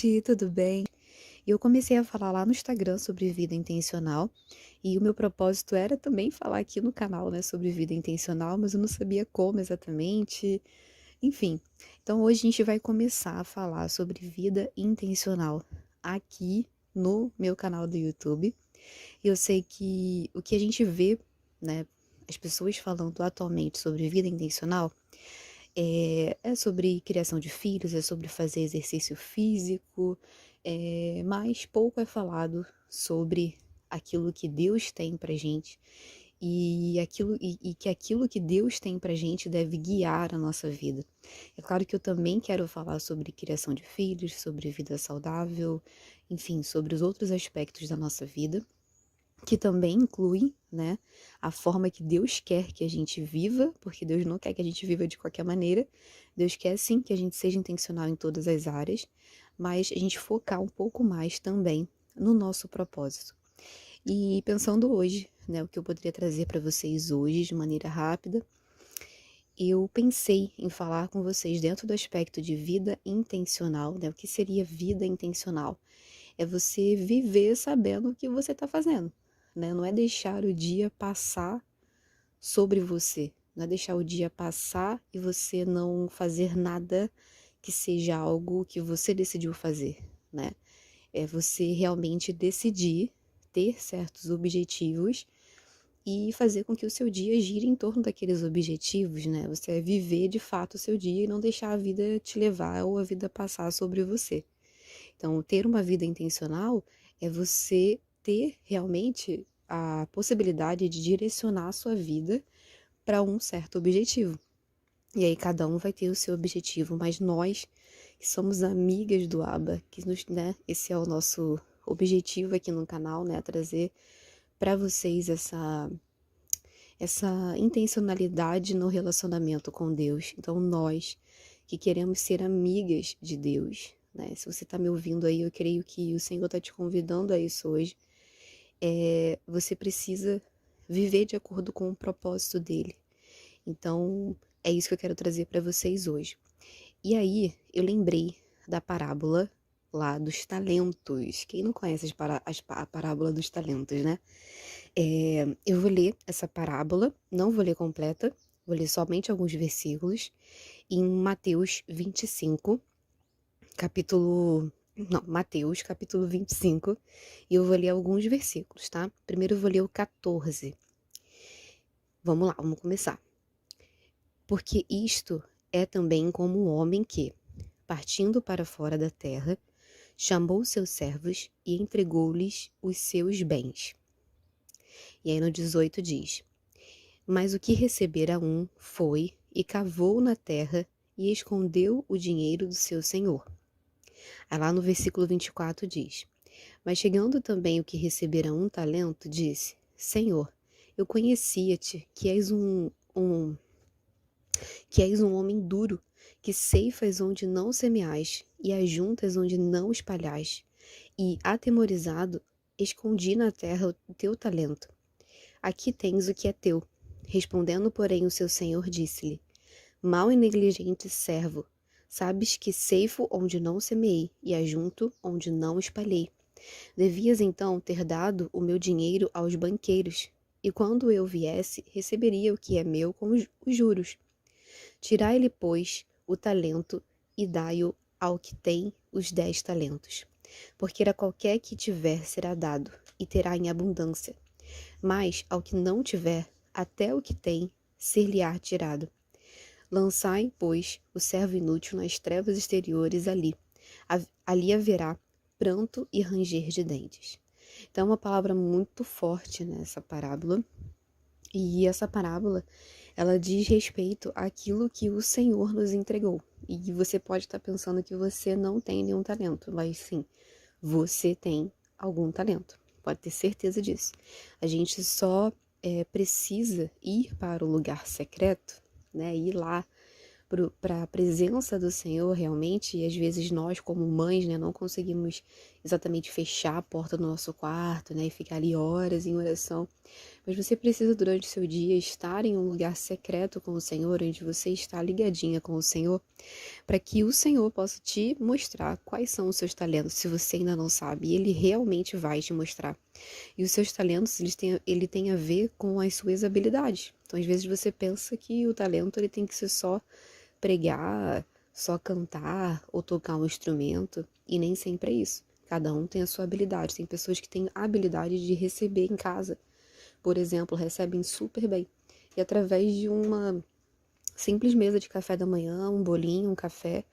gente, tudo bem? Eu comecei a falar lá no Instagram sobre vida intencional e o meu propósito era também falar aqui no canal, né, sobre vida intencional, mas eu não sabia como exatamente. Enfim, então hoje a gente vai começar a falar sobre vida intencional aqui no meu canal do YouTube. Eu sei que o que a gente vê, né, as pessoas falando atualmente sobre vida intencional é sobre criação de filhos, é sobre fazer exercício físico, mas pouco é falado sobre aquilo que Deus tem pra gente e que aquilo que Deus tem pra gente deve guiar a nossa vida. É claro que eu também quero falar sobre criação de filhos, sobre vida saudável, enfim, sobre os outros aspectos da nossa vida, que também inclui, né, a forma que Deus quer que a gente viva, porque Deus não quer que a gente viva de qualquer maneira. Deus quer sim que a gente seja intencional em todas as áreas, mas a gente focar um pouco mais também no nosso propósito. E pensando hoje, né, o que eu poderia trazer para vocês hoje de maneira rápida, eu pensei em falar com vocês dentro do aspecto de vida intencional, né? O que seria vida intencional? É você viver sabendo o que você está fazendo, né? Não é deixar o dia passar sobre você, não é deixar o dia passar e você não fazer nada que seja algo que você decidiu fazer, né? É você realmente decidir ter certos objetivos e fazer com que o seu dia gire em torno daqueles objetivos, né? Você é viver de fato o seu dia e não deixar a vida te levar ou a vida passar sobre você. Então, ter uma vida intencional é você ter realmente a possibilidade de direcionar a sua vida para um certo objetivo. E aí cada um vai ter o seu objetivo, mas nós que somos amigas do ABA, que nos, né, esse é o nosso objetivo aqui no canal, né, trazer para vocês essa intencionalidade no relacionamento com Deus. Então nós que queremos ser amigas de Deus, né? Se você está me ouvindo aí, eu creio que o Senhor está te convidando a isso hoje. Você precisa viver de acordo com o propósito dele. Então, é isso que eu quero trazer para vocês hoje. E aí, eu lembrei da parábola lá dos talentos. Quem não conhece a parábola dos talentos, né? Eu vou ler essa parábola, não vou ler completa, vou ler somente alguns versículos, em Mateus 25, capítulo. Não, Mateus, capítulo 25, e eu vou ler alguns versículos, tá? Primeiro eu vou ler o 14. Vamos lá, vamos começar. Porque isto é também como um homem que, partindo para fora da terra, chamou seus servos e entregou-lhes os seus bens. E aí no 18 diz: Mas o que recebera um foi e cavou na terra e escondeu o dinheiro do seu senhor. Aí lá no versículo 24 diz: Mas chegando também o que recebera um talento, disse: Senhor, eu conhecia-te, que és um homem duro, que ceifas onde não semeais e ajuntas onde não espalhais. E, atemorizado, escondi na terra o teu talento. Aqui tens o que é teu. Respondendo, porém, o seu senhor disse-lhe: Mau e negligente servo, sabes que ceifo onde não semeei e ajunto onde não espalhei. Devias então ter dado o meu dinheiro aos banqueiros, e quando eu viesse, receberia o que é meu com os juros. Tirai-lhe, pois, o talento e dai-o ao que tem os 10 talentos. Porque a qualquer que tiver será dado, e terá em abundância. Mas ao que não tiver, até o que tem ser-lhe-á tirado. Lançai, pois, o servo inútil nas trevas exteriores ali. Ali haverá pranto e ranger de dentes. Então é uma palavra muito forte nessa parábola. E essa parábola, ela diz respeito àquilo que o Senhor nos entregou. E você pode estar pensando que você não tem nenhum talento, mas sim, você tem algum talento. Pode ter certeza disso. A gente só precisa ir para o lugar secreto, né? Ir lá para a presença do Senhor realmente, e às vezes nós como mães, né, não conseguimos exatamente fechar a porta do nosso quarto, né, e ficar ali horas em oração, Mas você precisa, durante o seu dia, estar em um lugar secreto com o Senhor, onde você está ligadinha com o Senhor, para que o Senhor possa te mostrar quais são os seus talentos, se você ainda não sabe, e Ele realmente vai te mostrar. E os seus talentos, ele tem a ver com as suas habilidades. Então, às vezes você pensa que o talento ele tem que ser só pregar, só cantar ou tocar um instrumento, e nem sempre é isso. Cada um tem a sua habilidade. Tem pessoas que têm a habilidade de receber em casa, por exemplo, recebem super bem. E através de uma simples mesa de café da manhã, um bolinho, um café,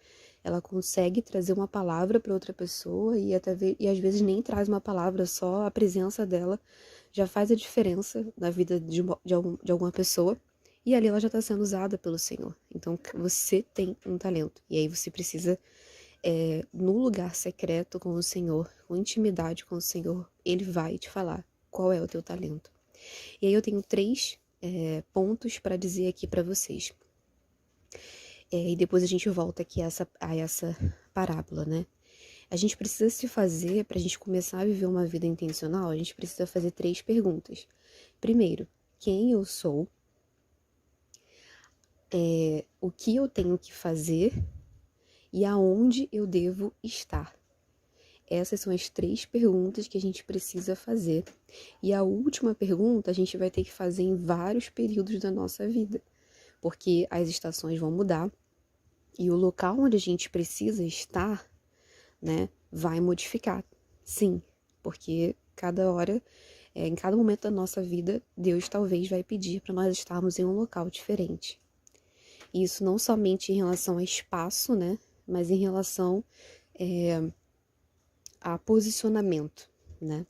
ela consegue trazer uma palavra para outra pessoa e às vezes nem traz uma palavra, só a presença dela já faz a diferença na vida de alguma pessoa. E ali ela já está sendo usada pelo Senhor. Então você tem um talento. E aí você precisa, no lugar secreto com o Senhor, com intimidade com o Senhor, Ele vai te falar qual é o teu talento. E aí eu tenho 3 pontos para dizer aqui para vocês. E depois a gente volta aqui a essa parábola, né? A gente precisa se fazer, para a gente começar a viver uma vida intencional, a gente precisa fazer 3 perguntas. Primeiro, quem eu sou? O que eu tenho que fazer? E aonde eu devo estar? Essas são as 3 perguntas que a gente precisa fazer. E a última pergunta a gente vai ter que fazer em vários períodos da nossa vida, porque as estações vão mudar e o local onde a gente precisa estar, né, vai modificar. Sim, porque cada hora, em cada momento da nossa vida, Deus talvez vai pedir para nós estarmos em um local diferente. Isso não somente em relação a espaço, né, mas em relação a posicionamento, né?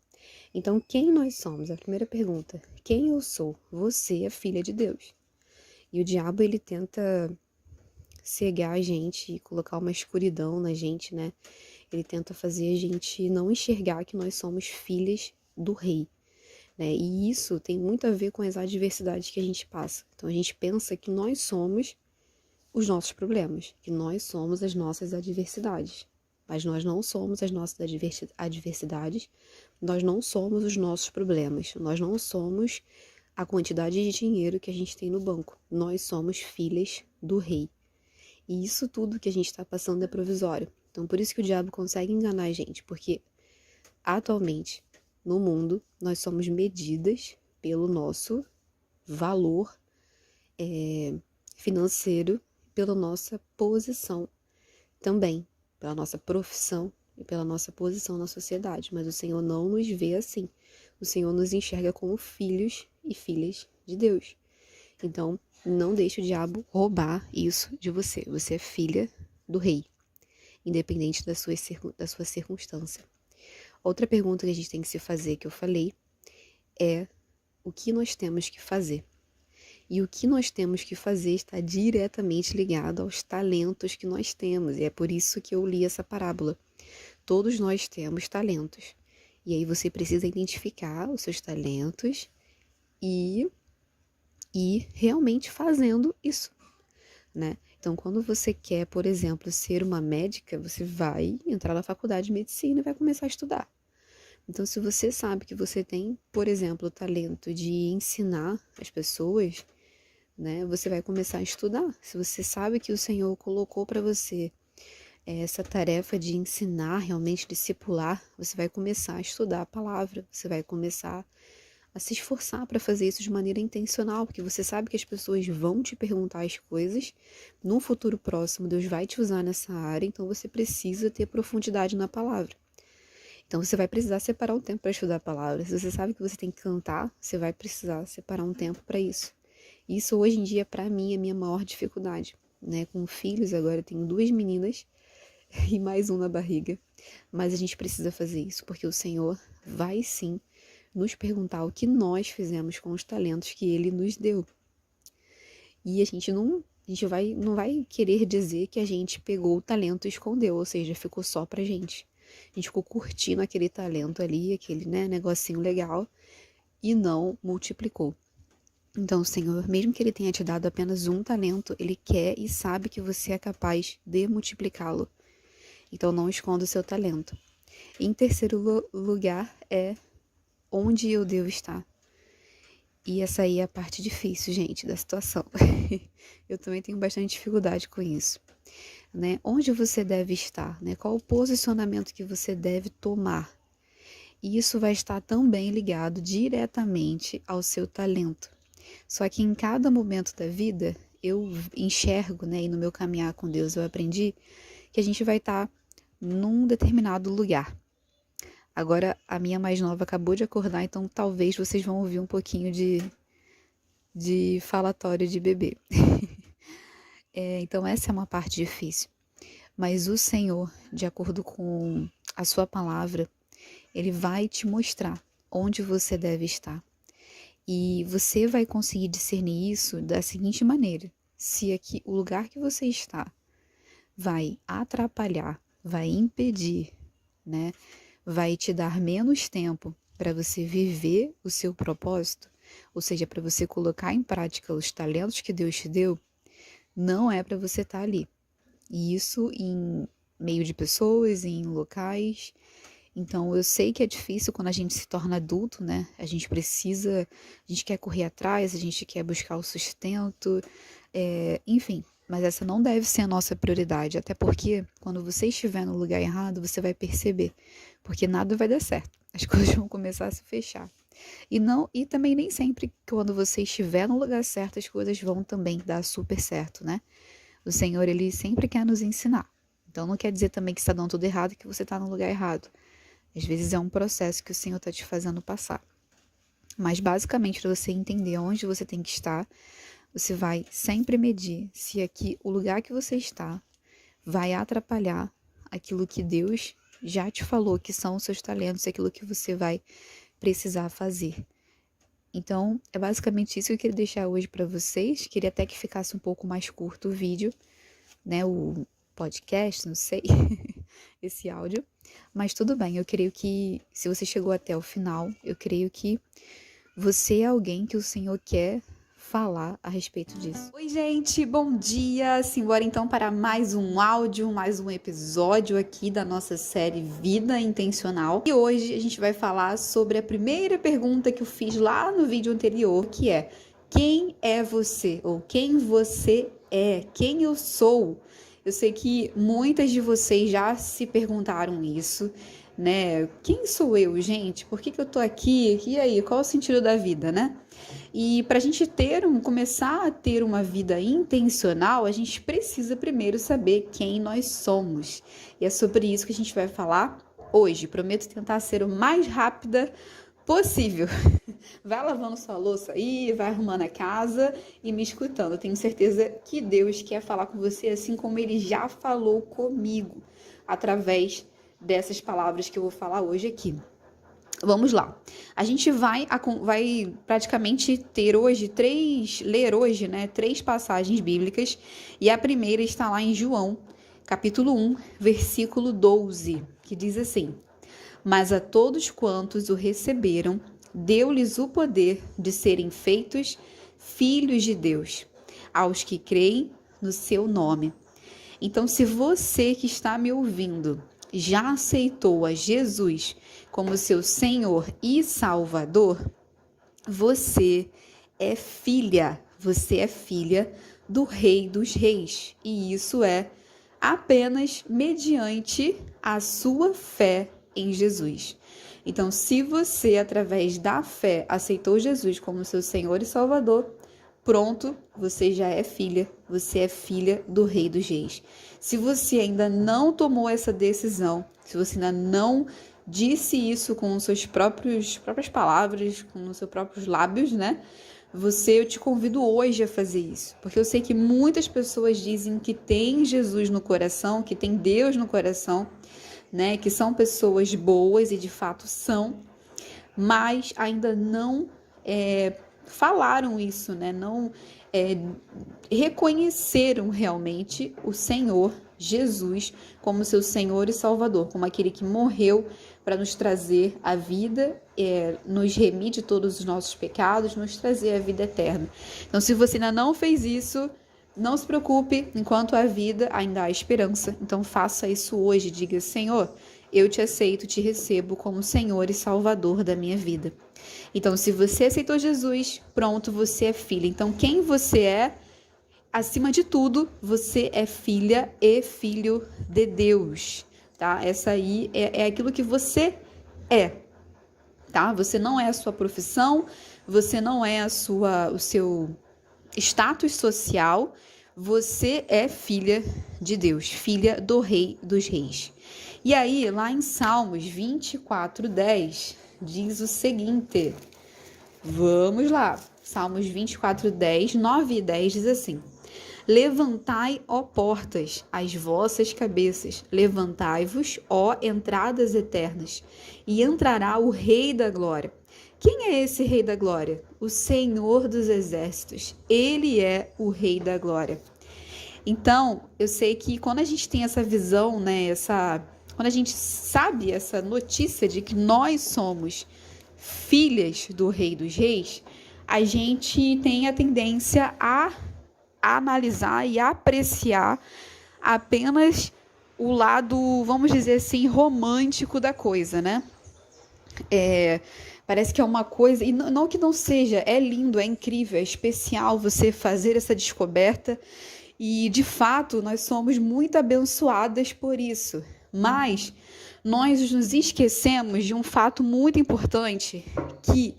Então, quem nós somos? A primeira pergunta. Quem eu sou? Você é filha de Deus. E o diabo, ele tenta cegar a gente e colocar uma escuridão na gente, né? Ele tenta fazer a gente não enxergar que nós somos filhas do rei, né? E isso tem muito a ver com as adversidades que a gente passa. Então, a gente pensa que nós somos os nossos problemas, que nós somos as nossas adversidades. Mas nós não somos as nossas adversidades, nós não somos os nossos problemas, nós não somos a quantidade de dinheiro que a gente tem no banco. Nós somos filhas do rei. E isso tudo que a gente está passando é provisório. Então, por isso que o diabo consegue enganar a gente, porque atualmente, no mundo, nós somos medidas pelo nosso valor financeiro, pela nossa posição também, pela nossa profissão e pela nossa posição na sociedade. Mas o Senhor não nos vê assim. O Senhor nos enxerga como filhos e filhas de Deus. Então, não deixe o diabo roubar isso de você. Você é filha do rei, independente da sua circunstância. Outra pergunta que a gente tem que se fazer, que eu falei, é o que nós temos que fazer. E o que nós temos que fazer está diretamente ligado aos talentos que nós temos. E é por isso que eu li essa parábola. Todos nós temos talentos. E aí você precisa identificar os seus talentos e ir realmente fazendo isso, né? Então, quando você quer, por exemplo, ser uma médica, você vai entrar na faculdade de medicina e vai começar a estudar. Então, se você sabe que você tem, por exemplo, o talento de ensinar as pessoas, né, você vai começar a estudar. Se você sabe que o Senhor colocou para você essa tarefa de ensinar, realmente discipular, você vai começar a estudar a palavra, você vai começar a se esforçar para fazer isso de maneira intencional, porque você sabe que as pessoas vão te perguntar as coisas, no futuro próximo Deus vai te usar nessa área, então você precisa ter profundidade na palavra. Então você vai precisar separar um tempo para estudar a palavra. Se você sabe que você tem que cantar, você vai precisar separar um tempo para isso. Isso hoje em dia, para mim, é a minha maior dificuldade, né? Com filhos, agora eu tenho 2 meninas e mais um na barriga. Mas a gente precisa fazer isso, porque o Senhor vai sim nos perguntar o que nós fizemos com os talentos que Ele nos deu. E a gente não vai querer dizer que a gente pegou o talento e escondeu, ou seja, ficou só pra gente. A gente ficou curtindo aquele talento ali, aquele, né, negocinho legal, e não multiplicou. Então, o Senhor, mesmo que Ele tenha te dado apenas um talento, Ele quer e sabe que você é capaz de multiplicá-lo. Então, não esconda o seu talento. Em terceiro lugar é onde eu devo estar. E essa aí é a parte difícil, gente, da situação. Eu também tenho bastante dificuldade com isso, né? Onde você deve estar, né? Qual o posicionamento que você deve tomar? E isso vai estar também ligado diretamente ao seu talento. Só que em cada momento da vida, eu enxergo, né? E no meu caminhar com Deus eu aprendi que a gente vai estar num determinado lugar. Agora, a minha mais nova acabou de acordar, então talvez vocês vão ouvir um pouquinho de falatório de bebê. Então, essa é uma parte difícil. Mas o Senhor, de acordo com a sua palavra, Ele vai te mostrar onde você deve estar. E você vai conseguir discernir isso da seguinte maneira. Se aqui o lugar que você está vai atrapalhar, vai impedir, né? Vai te dar menos tempo para você viver o seu propósito, ou seja, para você colocar em prática os talentos que Deus te deu, não é para você estar ali. E isso em meio de pessoas, em locais. Então, eu sei que é difícil quando a gente se torna adulto, né? A gente quer correr atrás, a gente quer buscar o sustento, enfim. Mas essa não deve ser a nossa prioridade, até porque quando você estiver no lugar errado, você vai perceber, porque nada vai dar certo. As coisas vão começar a se fechar. E também nem sempre quando você estiver no lugar certo, as coisas vão também dar super certo, né? O Senhor, Ele sempre quer nos ensinar. Então não quer dizer também que está dando tudo errado e que você está no lugar errado. Às vezes é um processo que o Senhor está te fazendo passar. Mas basicamente, para você entender onde você tem que estar, você vai sempre medir se aqui o lugar que você está vai atrapalhar aquilo que Deus já te falou que são os seus talentos, aquilo que você vai precisar fazer. Então, é basicamente isso que eu queria deixar hoje para vocês. Queria até que ficasse um pouco mais curto o vídeo, né? O podcast, não sei, esse áudio. Mas tudo bem, eu creio que se você chegou até o final, eu creio que você é alguém que o Senhor quer falar a respeito disso. Oi, gente, bom dia! Simbora então para mais um áudio, mais um episódio aqui da nossa série Vida Intencional. E hoje a gente vai falar sobre a primeira pergunta que eu fiz lá no vídeo anterior, que é: quem é você? Ou quem você é? Quem eu sou? Eu sei que muitas de vocês já se perguntaram isso, né? Quem sou eu, gente? Por que eu tô aqui? E aí, qual é o sentido da vida, né? E para a gente começar a ter uma vida intencional, a gente precisa primeiro saber quem nós somos. E é sobre isso que a gente vai falar hoje. Prometo tentar ser o mais rápida possível. Vai lavando sua louça aí, vai arrumando a casa e me escutando. Eu tenho certeza que Deus quer falar com você assim como Ele já falou comigo, através dessas palavras que eu vou falar hoje aqui. Vamos lá. A gente vai praticamente ler hoje, né, 3 passagens bíblicas, e a primeira está lá em João, capítulo 1, versículo 12, que diz assim: Mas a todos quantos o receberam, deu-lhes o poder de serem feitos filhos de Deus, aos que creem no seu nome. Então, se você que está me ouvindo já aceitou a Jesus como seu Senhor e Salvador, você é filha do Rei dos Reis. E isso é apenas mediante a sua fé em Jesus. Então, se você, através da fé, aceitou Jesus como seu Senhor e Salvador, pronto, você já é filha do Rei dos Reis. Se você ainda não tomou essa decisão, se você ainda não disse isso com os seus próprias palavras, com os seus próprios lábios, né? Eu te convido hoje a fazer isso, porque eu sei que muitas pessoas dizem que tem Jesus no coração, que tem Deus no coração, né? Que são pessoas boas e de fato são, mas ainda não falaram isso, né? Não reconheceram realmente o Senhor Jesus como seu Senhor e Salvador, como aquele que morreu para nos trazer a vida, nos remir de todos os nossos pecados, nos trazer a vida eterna. Então, se você ainda não fez isso, não se preocupe, enquanto há vida, ainda há esperança. Então, faça isso hoje. Diga: Senhor, eu te aceito, te recebo como Senhor e Salvador da minha vida. Então, se você aceitou Jesus, pronto, você é filha. Então, quem você é? Acima de tudo, você é filha e filho de Deus, tá? Essa aí é aquilo que você é, tá? Você não é a sua profissão, você não é o seu status social, você é filha de Deus, filha do Rei dos Reis. E aí, lá em Salmos 24:10, diz o seguinte, vamos lá, Salmos 24:10, 9 e 10 diz assim, levantai, ó portas, as vossas cabeças, levantai-vos, ó entradas eternas, e entrará o Rei da Glória. Quem é esse Rei da Glória? O Senhor dos Exércitos. Ele é o Rei da Glória. Então, eu sei que quando a gente tem essa visão, né, quando a gente sabe essa notícia de que nós somos filhas do Rei dos Reis, a gente tem a tendência a analisar e apreciar apenas o lado, vamos dizer assim, romântico da coisa, né? Parece que é uma coisa, e não que não seja, é lindo, é incrível, é especial você fazer essa descoberta, e de fato nós somos muito abençoadas por isso, mas nós nos esquecemos de um fato muito importante, que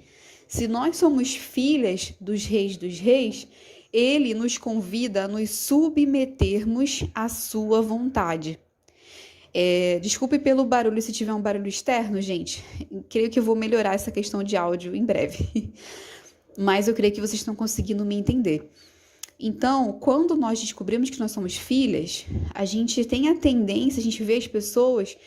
se nós somos filhas dos reis, ele nos convida a nos submetermos à sua vontade. Desculpe pelo barulho, se tiver um barulho externo, gente. Creio que eu vou melhorar essa questão de áudio em breve. Mas eu creio que vocês estão conseguindo me entender. Então, quando nós descobrimos que nós somos filhas, a gente tem a tendência, a gente vê as pessoas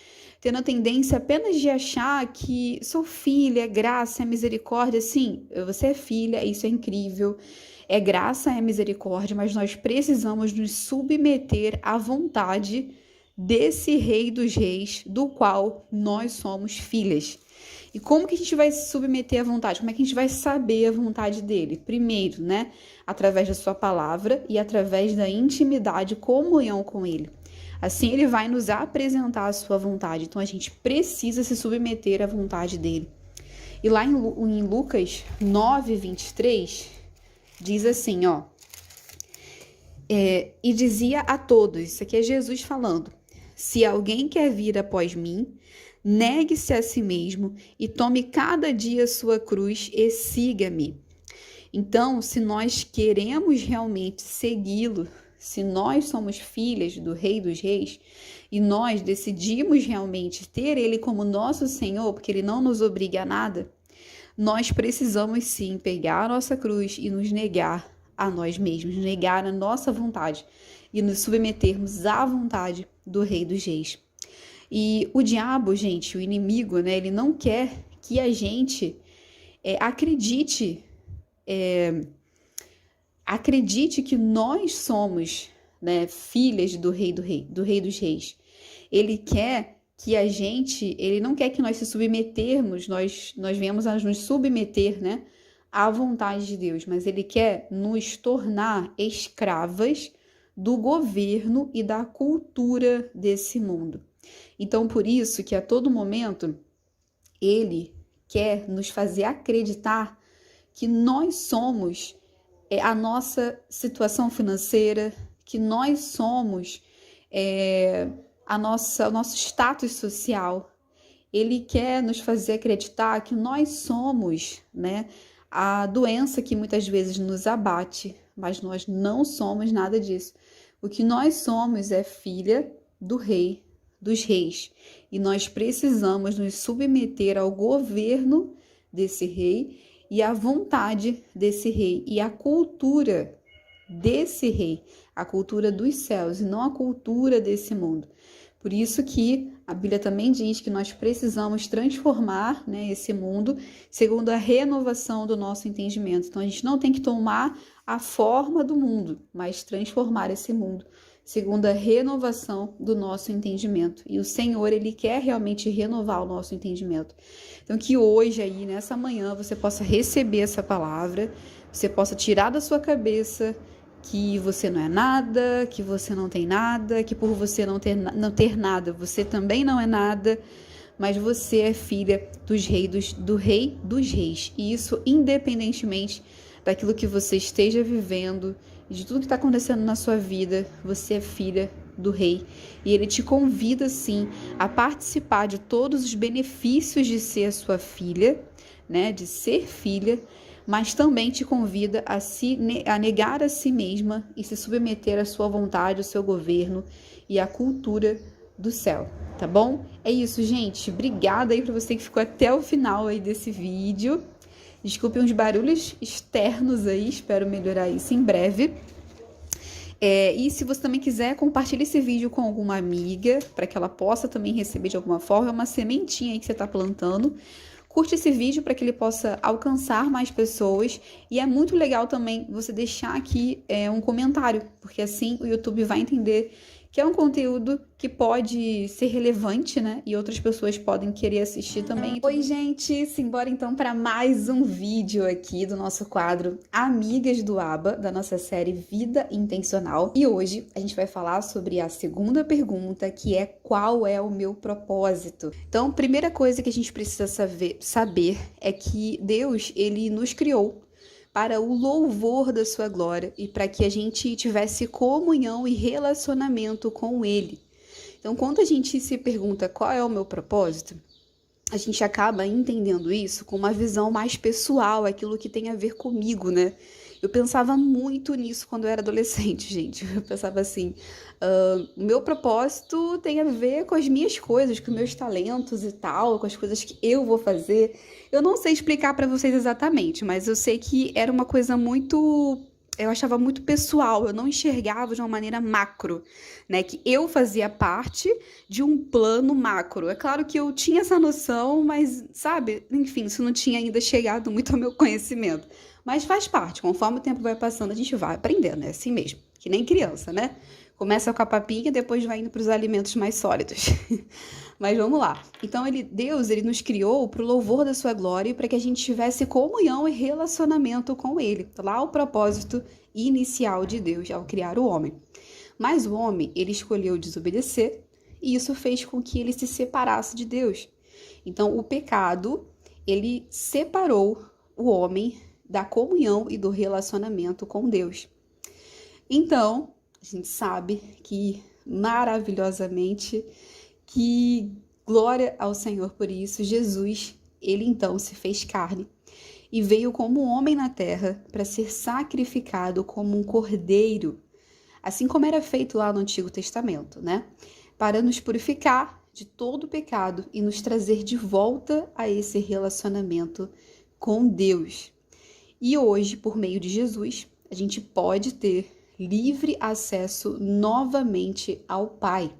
tendo a tendência apenas de achar que sou filha, é graça, é misericórdia. Sim, você é filha, isso é incrível. É graça, é misericórdia, mas nós precisamos nos submeter à vontade desse Rei dos Reis, do qual nós somos filhas. E como que a gente vai se submeter à vontade? Como é que a gente vai saber a vontade dele? Primeiro, né? Através da sua palavra e através da intimidade, comunhão com ele. Assim, ele vai nos apresentar a sua vontade. Então, a gente precisa se submeter à vontade dele. E lá em Lucas 9:23, diz assim, ó. E dizia a todos, isso aqui é Jesus falando, se alguém quer vir após mim, negue-se a si mesmo e tome cada dia sua cruz e siga-me. Então, se nós queremos realmente segui-lo, se nós somos filhas do Rei dos Reis e nós decidimos realmente ter ele como nosso Senhor, porque ele não nos obriga a nada, nós precisamos sim pegar a nossa cruz e nos negar a nós mesmos, negar a nossa vontade e nos submetermos à vontade do Rei dos Reis. E o diabo, gente, o inimigo, né, ele não quer que a gente acredite que nós somos, né, filhas do Rei dos Reis. Ele quer que a gente, ele não quer que nós se submetermos, nós venhamos a nos submeter, né, à vontade de Deus, mas ele quer nos tornar escravas do governo e da cultura desse mundo. Então, por isso que a todo momento ele quer nos fazer acreditar que nós somos a nossa situação financeira, que nós somos o nosso status social. Ele quer nos fazer acreditar que nós somos, né, a doença que muitas vezes nos abate, mas nós não somos nada disso. O que nós somos é filha do Rei dos Reis. E nós precisamos nos submeter ao governo desse rei e à vontade desse rei e à cultura desse rei, a cultura dos céus e não a cultura desse mundo. Por isso que a Bíblia também diz que nós precisamos transformar, né, esse mundo segundo a renovação do nosso entendimento. Então, a gente não tem que tomar a forma do mundo, mas transformar esse mundo segundo a renovação do nosso entendimento. E o Senhor, ele quer realmente renovar o nosso entendimento. Então, que hoje aí, nessa manhã, você possa receber essa palavra, você possa tirar da sua cabeça que você não é nada, que você não tem nada, que por você não ter nada, você também não é nada, mas você é filha do rei dos reis. E isso independentemente daquilo que você esteja vivendo, de tudo que está acontecendo na sua vida, você é filha do rei. E ele te convida, sim, a participar de todos os benefícios de ser a sua filha, né, de ser filha, mas também te convida a negar a si mesma e se submeter à sua vontade, ao seu governo e à cultura do céu, tá bom? É isso, gente. Obrigada aí para você que ficou até o final aí desse vídeo. Desculpem os barulhos externos aí, espero melhorar isso em breve. E se você também quiser, compartilhe esse vídeo com alguma amiga, para que ela possa também receber de alguma forma. É uma sementinha aí que você está plantando. Curte esse vídeo para que ele possa alcançar mais pessoas. E é muito legal também você deixar aqui um comentário, porque assim o YouTube vai entender que é um conteúdo que pode ser relevante, né? E outras pessoas podem querer assistir também. Oi, gente! Simbora então para mais um vídeo aqui do nosso quadro Amigas do Aba, da nossa série Vida Intencional. E hoje a gente vai falar sobre a segunda pergunta, que é: qual é o meu propósito? Então, primeira coisa que a gente precisa saber é que Deus, ele nos criou para o louvor da sua glória e para que a gente tivesse comunhão e relacionamento com Ele. Então, quando a gente se pergunta qual é o meu propósito, a gente acaba entendendo isso com uma visão mais pessoal, aquilo que tem a ver comigo, né? Eu pensava muito nisso quando eu era adolescente, gente. Eu pensava assim, meu propósito tem a ver com as minhas coisas, com meus talentos e tal, com as coisas que eu vou fazer. Eu não sei explicar pra vocês exatamente, mas eu sei que era uma coisa muito... Eu achava muito pessoal, eu não enxergava de uma maneira macro, né? Que eu fazia parte de um plano macro. É claro que eu tinha essa noção, mas, sabe? Enfim, isso não tinha ainda chegado muito ao meu conhecimento. Mas faz parte, conforme o tempo vai passando, a gente vai aprendendo, é assim mesmo. Que nem criança, né? Começa com a papinha, depois vai indo para os alimentos mais sólidos. Mas vamos lá. Então, Deus, ele nos criou para o louvor da sua glória e para que a gente tivesse comunhão e relacionamento com ele. Lá o propósito inicial de Deus ao criar o homem. Mas o homem, ele escolheu desobedecer e isso fez com que ele se separasse de Deus. Então, o pecado, ele separou o homem da comunhão e do relacionamento com Deus. Então, a gente sabe que maravilhosamente, que glória ao Senhor por isso, Jesus, ele então se fez carne e veio como um homem na terra para ser sacrificado como um cordeiro, assim como era feito lá no Antigo Testamento, né? Para nos purificar de todo o pecado e nos trazer de volta a esse relacionamento com Deus. E hoje, por meio de Jesus, a gente pode ter livre acesso novamente ao Pai.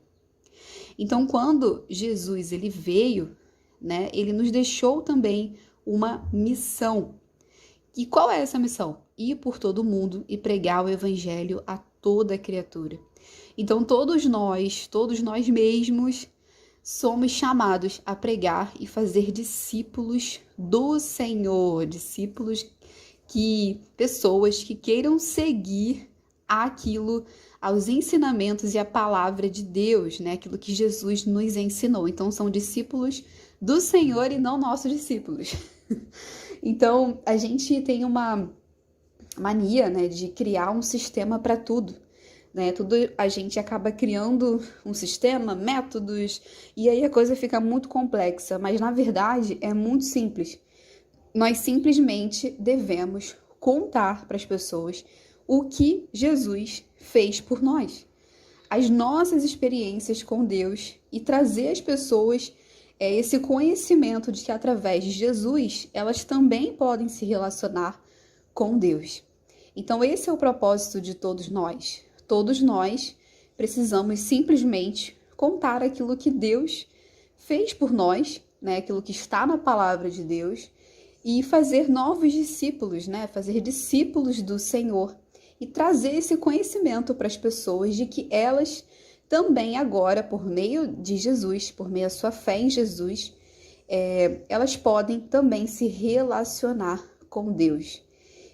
Então, quando Jesus ele veio, né, ele nos deixou também uma missão. E qual é essa missão? Ir por todo o mundo e pregar o evangelho a toda criatura. Então, todos nós mesmos, somos chamados a pregar e fazer discípulos do Senhor, pessoas que queiram seguir aos ensinamentos e a palavra de Deus, né? Aquilo que Jesus nos ensinou. Então, são discípulos do Senhor e não nossos discípulos. Então, a gente tem uma mania, né, de criar um sistema para tudo, né? A gente acaba criando um sistema, métodos, e aí a coisa fica muito complexa, mas na verdade é muito simples. Nós simplesmente devemos contar para as pessoas o que Jesus fez por nós, as nossas experiências com Deus e trazer às pessoas esse conhecimento de que através de Jesus elas também podem se relacionar com Deus. Então esse é o propósito de todos nós. Todos nós precisamos simplesmente contar aquilo que Deus fez por nós, né? Aquilo que está na palavra de Deus, e fazer novos discípulos, né? Fazer discípulos do Senhor e trazer esse conhecimento para as pessoas de que elas também agora, por meio de Jesus, por meio da sua fé em Jesus, elas podem também se relacionar com Deus.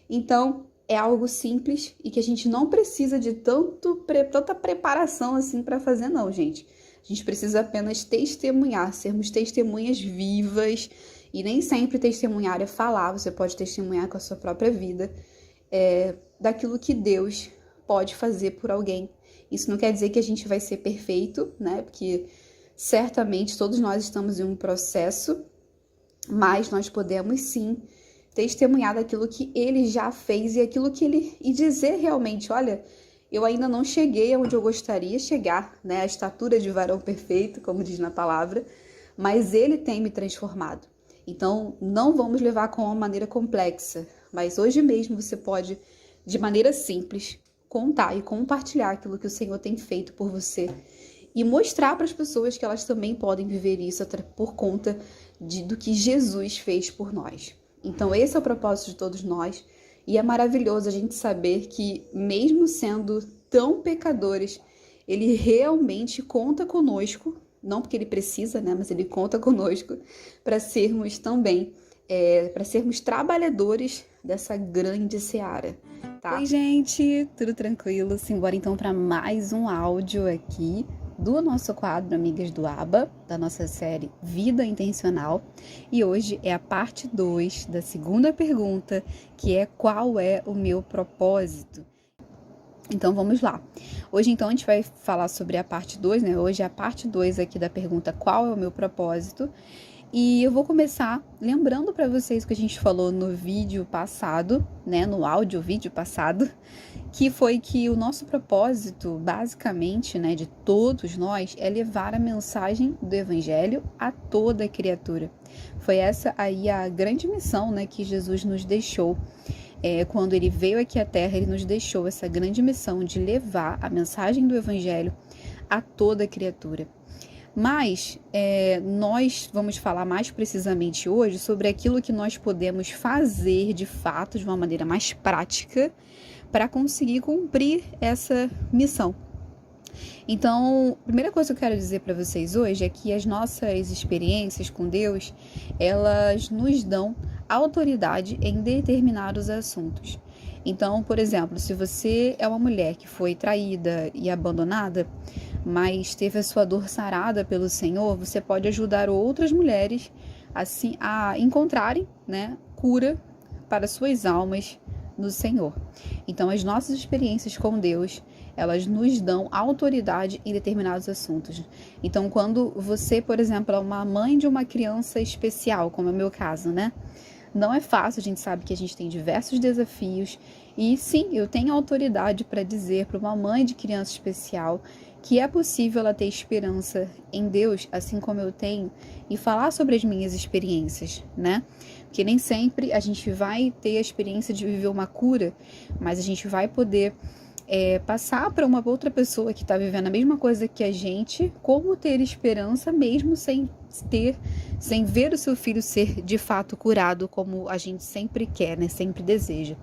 Então, é algo simples e que a gente não precisa de tanta preparação assim para fazer, não, gente. A gente precisa apenas testemunhar, sermos testemunhas vivas. E nem sempre testemunhar é falar, você pode testemunhar com a sua própria vida, daquilo que Deus pode fazer por alguém. Isso não quer dizer que a gente vai ser perfeito, né? Porque certamente todos nós estamos em um processo, mas nós podemos sim testemunhar daquilo que ele já fez e dizer realmente, olha, eu ainda não cheguei aonde eu gostaria de chegar, né? A estatura de varão perfeito, como diz na palavra, mas ele tem me transformado. Então, não vamos levar com uma maneira complexa, mas hoje mesmo você pode, de maneira simples, contar e compartilhar aquilo que o Senhor tem feito por você e mostrar para as pessoas que elas também podem viver isso por conta do que Jesus fez por nós. Então, esse é o propósito de todos nós e é maravilhoso a gente saber que, mesmo sendo tão pecadores, Ele realmente conta conosco, não porque Ele precisa, né, mas Ele conta conosco para sermos também, para sermos trabalhadores dessa grande seara. Tá? Oi, gente, tudo tranquilo? Simbora então para mais um áudio aqui do nosso quadro Amigas do Aba, da nossa série Vida Intencional. E hoje é a parte 2 da segunda pergunta, que é: qual é o meu propósito? Então vamos lá. Hoje então a gente vai falar sobre a parte 2, né? Hoje é a parte 2 aqui da pergunta: qual é o meu propósito? E eu vou começar lembrando para vocês o que a gente falou no vídeo passado, né, no vídeo passado, que foi que o nosso propósito, basicamente, né, de todos nós, é levar a mensagem do Evangelho a toda criatura. Foi essa aí a grande missão, né, que Jesus nos deixou. Quando ele veio aqui à Terra, ele nos deixou essa grande missão de levar a mensagem do Evangelho a toda criatura. Mas nós vamos falar mais precisamente hoje sobre aquilo que nós podemos fazer de fato, de uma maneira mais prática, para conseguir cumprir essa missão. Então, a primeira coisa que eu quero dizer para vocês hoje é que as nossas experiências com Deus, elas nos dão autoridade em determinados assuntos. Então, por exemplo, se você é uma mulher que foi traída e abandonada, mas teve a sua dor sarada pelo Senhor, você pode ajudar outras mulheres assim a encontrarem, né, cura para suas almas no Senhor. Então, as nossas experiências com Deus, elas nos dão autoridade em determinados assuntos. Então, quando você, por exemplo, é uma mãe de uma criança especial, como é o meu caso, né? Não é fácil, a gente sabe que a gente tem diversos desafios e sim, eu tenho autoridade para dizer para uma mãe de criança especial que é possível ela ter esperança em Deus, assim como eu tenho, e falar sobre as minhas experiências, né? Porque nem sempre a gente vai ter a experiência de viver uma cura, mas a gente vai poder passar para uma outra pessoa que está vivendo a mesma coisa que a gente, como ter esperança mesmo sem ver o seu filho ser de fato curado, como a gente sempre quer, né? Sempre deseja.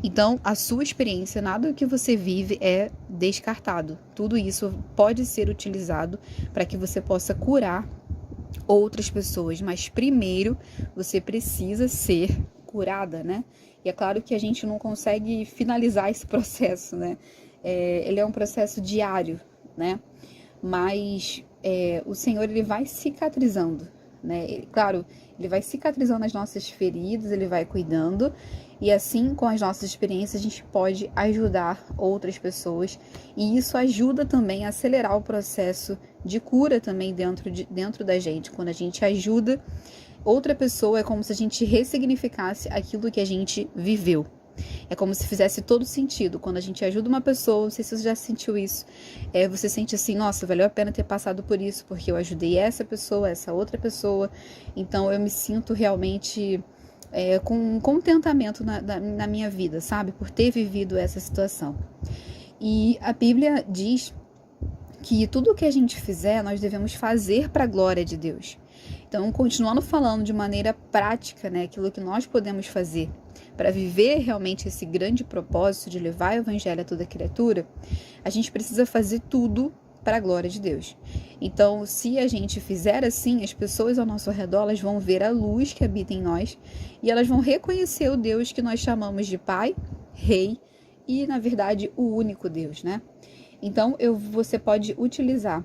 Então, a sua experiência, nada que você vive é descartado. Tudo isso pode ser utilizado para que você possa curar outras pessoas, mas primeiro você precisa ser curada, né? E é claro que a gente não consegue finalizar esse processo, né? Ele é um processo diário, né? Mas o Senhor, ele vai cicatrizando, né? Claro, ele vai cicatrizando as nossas feridas, ele vai cuidando. E assim, com as nossas experiências, a gente pode ajudar outras pessoas. E isso ajuda também a acelerar o processo de cura também dentro da gente. Quando a gente ajuda outra pessoa, é como se a gente ressignificasse aquilo que a gente viveu. É como se fizesse todo sentido. Quando a gente ajuda uma pessoa, não sei se você já sentiu isso, você sente assim, nossa, valeu a pena ter passado por isso, porque eu ajudei essa pessoa, essa outra pessoa. Então eu me sinto realmente com contentamento na minha vida, sabe? Por ter vivido essa situação. E a Bíblia diz que tudo o que a gente fizer, nós devemos fazer para a glória de Deus. Então, continuando falando de maneira prática, né, aquilo que nós podemos fazer para viver realmente esse grande propósito de levar o Evangelho a toda criatura, a gente precisa fazer tudo para a glória de Deus. Então, se a gente fizer assim, as pessoas ao nosso redor, elas vão ver a luz que habita em nós e elas vão reconhecer o Deus que nós chamamos de Pai, Rei e, na verdade, o único Deus, né? Então, você pode utilizar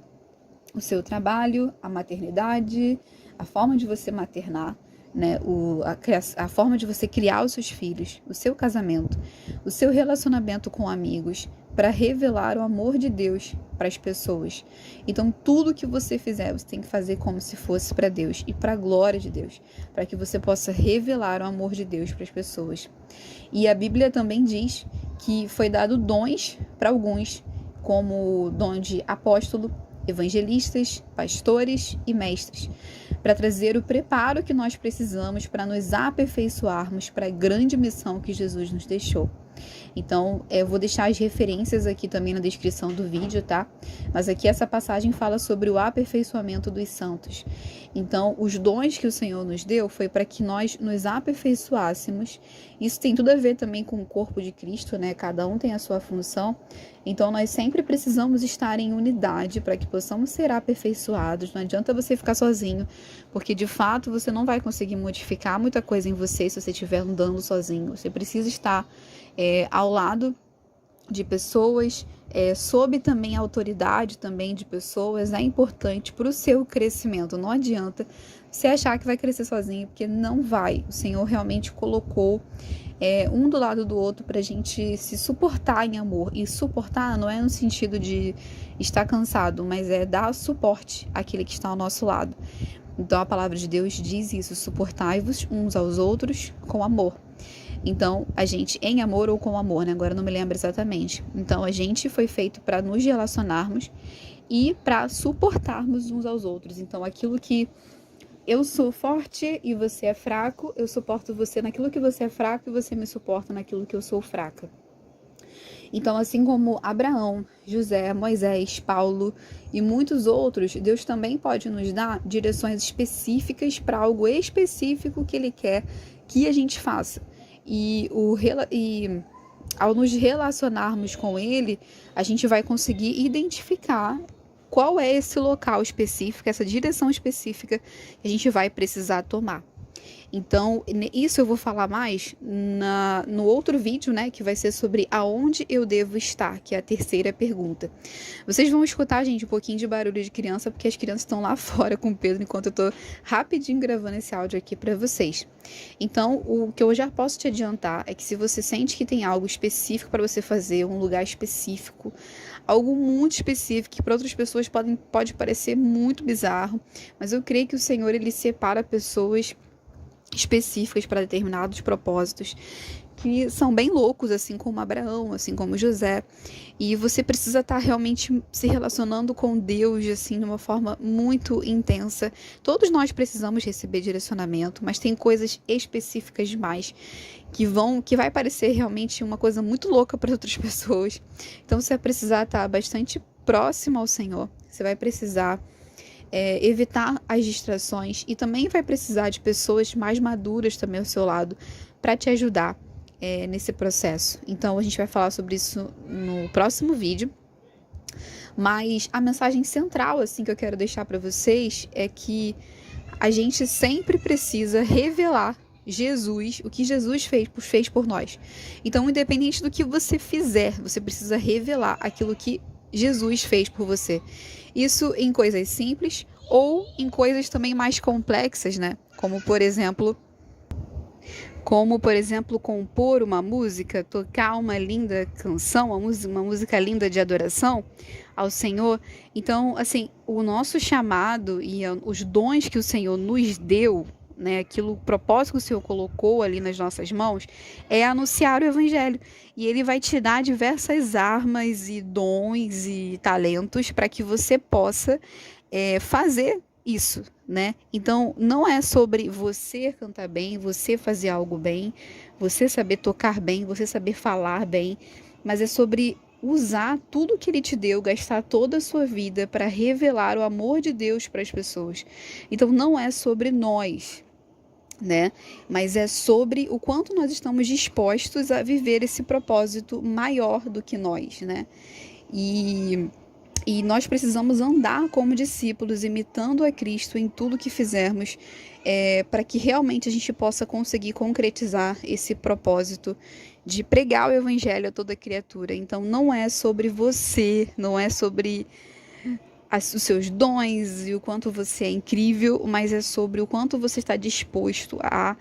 o seu trabalho, a maternidade, a forma de você maternar, né, a forma de você criar os seus filhos, o seu casamento, o seu relacionamento com amigos, para revelar o amor de Deus para as pessoas. Então, tudo que você fizer, você tem que fazer como se fosse para Deus e para a glória de Deus, para que você possa revelar o amor de Deus para as pessoas. E a Bíblia também diz que foi dado dons para alguns, como o dom de apóstolo, evangelistas, pastores e mestres, para trazer o preparo que nós precisamos para nos aperfeiçoarmos para a grande missão que Jesus nos deixou. Então, eu vou deixar as referências aqui também na descrição do vídeo, tá? Mas aqui essa passagem fala sobre o aperfeiçoamento dos santos. Então, os dons que o Senhor nos deu foi para que nós nos aperfeiçoássemos. Isso tem tudo a ver também com o corpo de Cristo, né? Cada um tem a sua função. Então, nós sempre precisamos estar em unidade para que possamos ser aperfeiçoados. Não adianta você ficar sozinho, porque de fato você não vai conseguir modificar muita coisa em você se você estiver andando sozinho. Você precisa estar ao lado de pessoas, sob também a autoridade também de pessoas, é importante para o seu crescimento. Não adianta você achar que vai crescer sozinho, porque não vai. O Senhor realmente colocou um do lado do outro para a gente se suportar em amor. E suportar não é no sentido de estar cansado, mas é dar suporte àquele que está ao nosso lado. Então a palavra de Deus diz isso: suportai-vos uns aos outros com amor. Então, a gente, em amor ou com amor, né? Agora eu não me lembro exatamente. Então, a gente foi feito para nos relacionarmos e para suportarmos uns aos outros. Então, aquilo que eu sou forte e você é fraco, eu suporto você naquilo que você é fraco e você me suporta naquilo que eu sou fraca. Então, assim como Abraão, José, Moisés, Paulo e muitos outros, Deus também pode nos dar direções específicas para algo específico que Ele quer que a gente faça. E ao nos relacionarmos com Ele, a gente vai conseguir identificar qual é esse local específico, essa direção específica que a gente vai precisar tomar. Então, isso eu vou falar mais no outro vídeo, né, que vai ser sobre aonde eu devo estar, que é a terceira pergunta. Vocês vão escutar, gente, um pouquinho de barulho de criança, porque as crianças estão lá fora com o Pedro, enquanto eu tô rapidinho gravando esse áudio aqui para vocês. Então, o que eu já posso te adiantar é que se você sente que tem algo específico para você fazer, um lugar específico, algo muito específico, que para outras pessoas pode parecer muito bizarro, mas eu creio que o Senhor, Ele separa pessoas específicas para determinados propósitos que são bem loucos, assim como Abraão, assim como José, e você precisa estar realmente se relacionando com Deus, assim, de uma forma muito intensa. Todos nós precisamos receber direcionamento, mas tem coisas específicas demais que vai parecer realmente uma coisa muito louca para outras pessoas. Então você vai precisar estar bastante próximo ao Senhor, você vai precisar evitar as distrações e também vai precisar de pessoas mais maduras também ao seu lado para te ajudar nesse processo. Então a gente vai falar sobre isso no próximo vídeo, mas a mensagem central assim que eu quero deixar para vocês é que a gente sempre precisa revelar Jesus, o que Jesus fez por nós. Então, independente do que você fizer, você precisa revelar aquilo que Jesus fez por você. Isso em coisas simples ou em coisas também mais complexas, né? Como por exemplo, compor uma música, tocar uma linda canção, uma música linda de adoração ao Senhor. Então, assim, o nosso chamado e os dons que o Senhor nos deu, né, o propósito que o Senhor colocou ali nas nossas mãos é anunciar o Evangelho, e Ele vai te dar diversas armas e dons e talentos para que você possa fazer isso, né? Então não é sobre você cantar bem, você fazer algo bem, você saber tocar bem, você saber falar bem, mas é sobre usar tudo que Ele te deu, gastar toda a sua vida para revelar o amor de Deus para as pessoas. Então não é sobre nós, né? Mas é sobre o quanto nós estamos dispostos a viver esse propósito maior do que nós, né? E nós precisamos andar como discípulos, imitando a Cristo em tudo que fizermos, para que realmente a gente possa conseguir concretizar esse propósito de pregar o evangelho a toda criatura. Então não é sobre você, não é sobre os seus dons e o quanto você é incrível, mas é sobre o quanto você está disposto a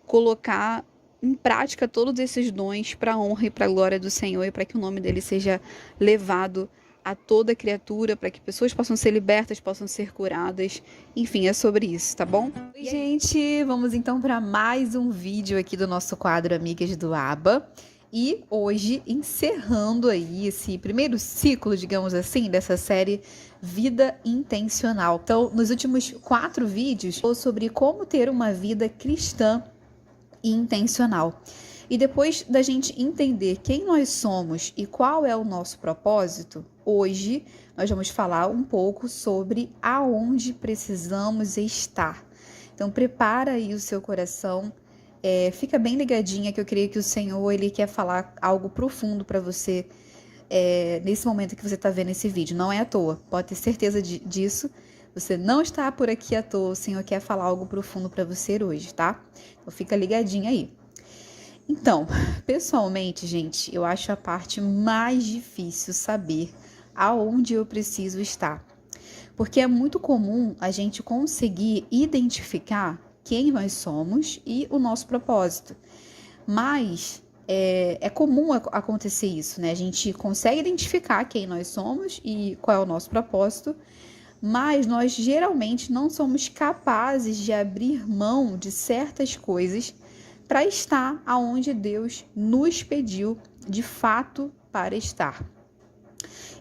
colocar em prática todos esses dons para a honra e para a glória do Senhor e para que o nome dele seja levado a toda criatura, para que pessoas possam ser libertas, possam ser curadas. Enfim, é sobre isso, tá bom? Oi, gente! Vamos então para mais um vídeo aqui do nosso quadro Amigas do Aba. E hoje, encerrando aí esse primeiro ciclo, digamos assim, dessa série Vida Intencional. Então, nos últimos 4 vídeos, falou sobre como ter uma vida cristã e intencional. E depois da gente entender quem nós somos e qual é o nosso propósito, hoje nós vamos falar um pouco sobre aonde precisamos estar. Então prepara aí o seu coração, fica bem ligadinha que eu creio que o Senhor ele quer falar algo profundo para você nesse momento que você está vendo esse vídeo. Não é à toa, pode ter certeza disso. Você não está por aqui à toa, o Senhor quer falar algo profundo para você hoje, tá? Então fica ligadinha aí. Então, pessoalmente, gente, eu acho a parte mais difícil saber aonde eu preciso estar. Porque é muito comum a gente conseguir identificar quem nós somos e o nosso propósito. Mas é comum acontecer isso, né? A gente consegue identificar quem nós somos e qual é o nosso propósito, mas nós geralmente não somos capazes de abrir mão de certas coisas para estar aonde Deus nos pediu de fato para estar.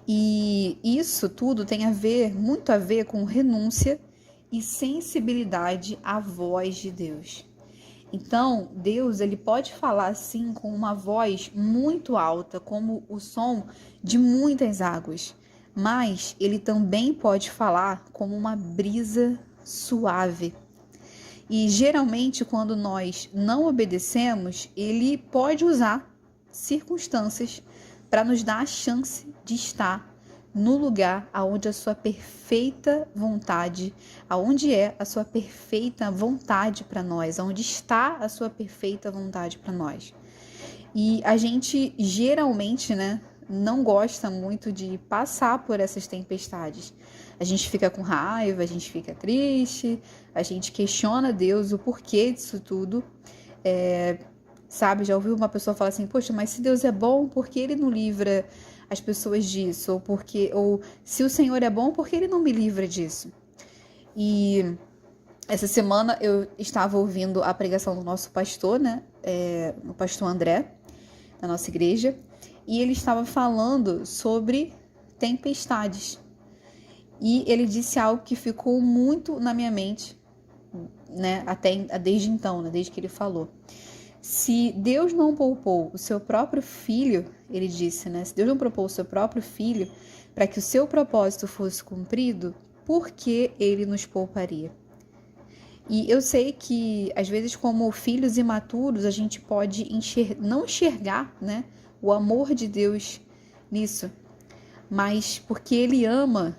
E isso tudo tem muito a ver com renúncia e sensibilidade à voz de Deus. Então, Deus ele pode falar assim com uma voz muito alta, como o som de muitas águas, mas ele também pode falar como uma brisa suave. E geralmente, quando nós não obedecemos, ele pode usar circunstâncias para nos dar a chance de estar no lugar aonde a sua perfeita vontade, aonde é a sua perfeita vontade para nós, aonde está a sua perfeita vontade para nós. E a gente geralmente, né, não gosta muito de passar por essas tempestades. A gente fica com raiva, a gente fica triste, a gente questiona Deus, o porquê disso tudo. Sabe, já ouviu uma pessoa falar assim, poxa, mas se Deus é bom, por que Ele não livra as pessoas disso? Ou se o Senhor é bom, por que Ele não me livra disso? E essa semana eu estava ouvindo a pregação do nosso pastor, né? O pastor André, da nossa igreja, e ele estava falando sobre tempestades. E ele disse algo que ficou muito na minha mente, né? Desde então, né? Desde que ele falou. Se Deus não poupou o seu próprio filho, ele disse, né? Se Deus não poupou o seu próprio filho para que o seu propósito fosse cumprido, por que ele nos pouparia? E eu sei que, às vezes, como filhos imaturos, a gente pode não enxergar, né, o amor de Deus nisso, mas porque Ele ama,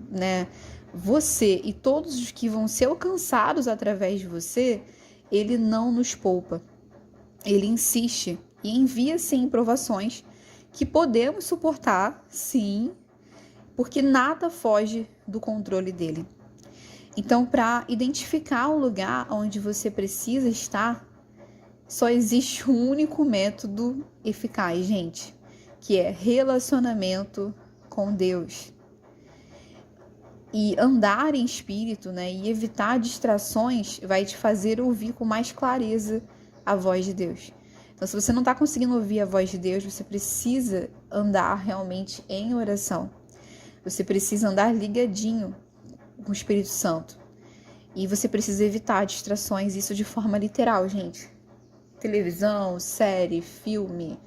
né, você e todos os que vão ser alcançados através de você, Ele não nos poupa. Ele insiste e envia, sim, provações que podemos suportar, sim, porque nada foge do controle dele. Então, para identificar o lugar onde você precisa estar, só existe um único método eficaz, gente, que é relacionamento com Deus. E andar em espírito, né, e evitar distrações vai te fazer ouvir com mais clareza a voz de Deus. Então, se você não está conseguindo ouvir a voz de Deus, você precisa andar realmente em oração. Você precisa andar ligadinho com o Espírito Santo. E você precisa evitar distrações, isso de forma literal, gente. Televisão, série, filme,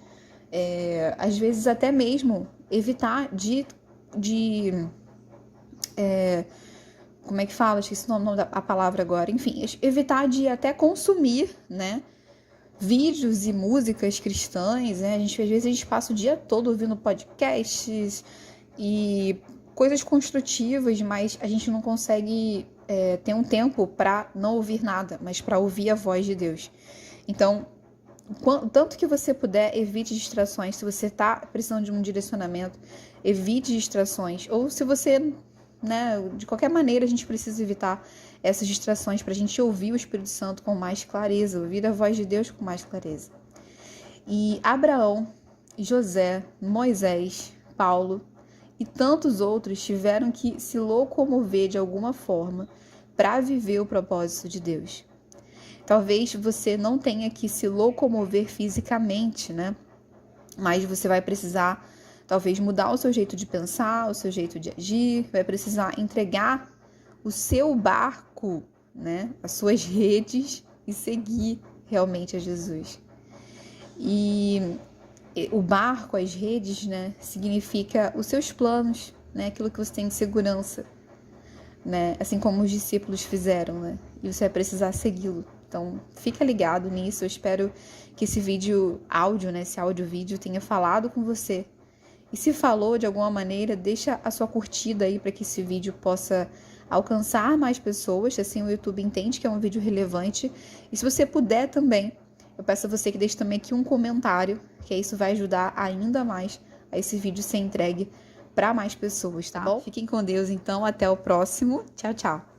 às vezes até mesmo evitar como é que fala? Esqueci o nome da palavra agora. Enfim, evitar de até consumir, né, vídeos e músicas cristãs, né? Às vezes a gente passa o dia todo ouvindo podcasts e coisas construtivas, mas a gente não consegue ter um tempo para não ouvir nada, mas para ouvir a voz de Deus. Então, Tanto que você puder, evite distrações. Se você está precisando de um direcionamento, evite distrações. Ou se você, né, de qualquer maneira, a gente precisa evitar essas distrações para a gente ouvir o Espírito Santo com mais clareza, ouvir a voz de Deus com mais clareza. E Abraão, José, Moisés, Paulo e tantos outros tiveram que se locomover de alguma forma para viver o propósito de Deus. Talvez você não tenha que se locomover fisicamente, né? Mas você vai precisar, talvez, mudar o seu jeito de pensar, o seu jeito de agir, vai precisar entregar o seu barco, né? As suas redes e seguir realmente a Jesus. E o barco, as redes, né? Significa os seus planos, né? Aquilo que você tem de segurança, né? Assim como os discípulos fizeram, né? E você vai precisar segui-lo. Então, fica ligado nisso. Eu espero que esse vídeo áudio, né? Esse áudio-vídeo tenha falado com você. E se falou de alguma maneira, deixa a sua curtida aí para que esse vídeo possa alcançar mais pessoas. Assim o YouTube entende que é um vídeo relevante. E se você puder também, eu peço a você que deixe também aqui um comentário, que isso vai ajudar ainda mais a esse vídeo ser entregue para mais pessoas, tá bom? Fiquem com Deus, então. Até o próximo. Tchau, tchau.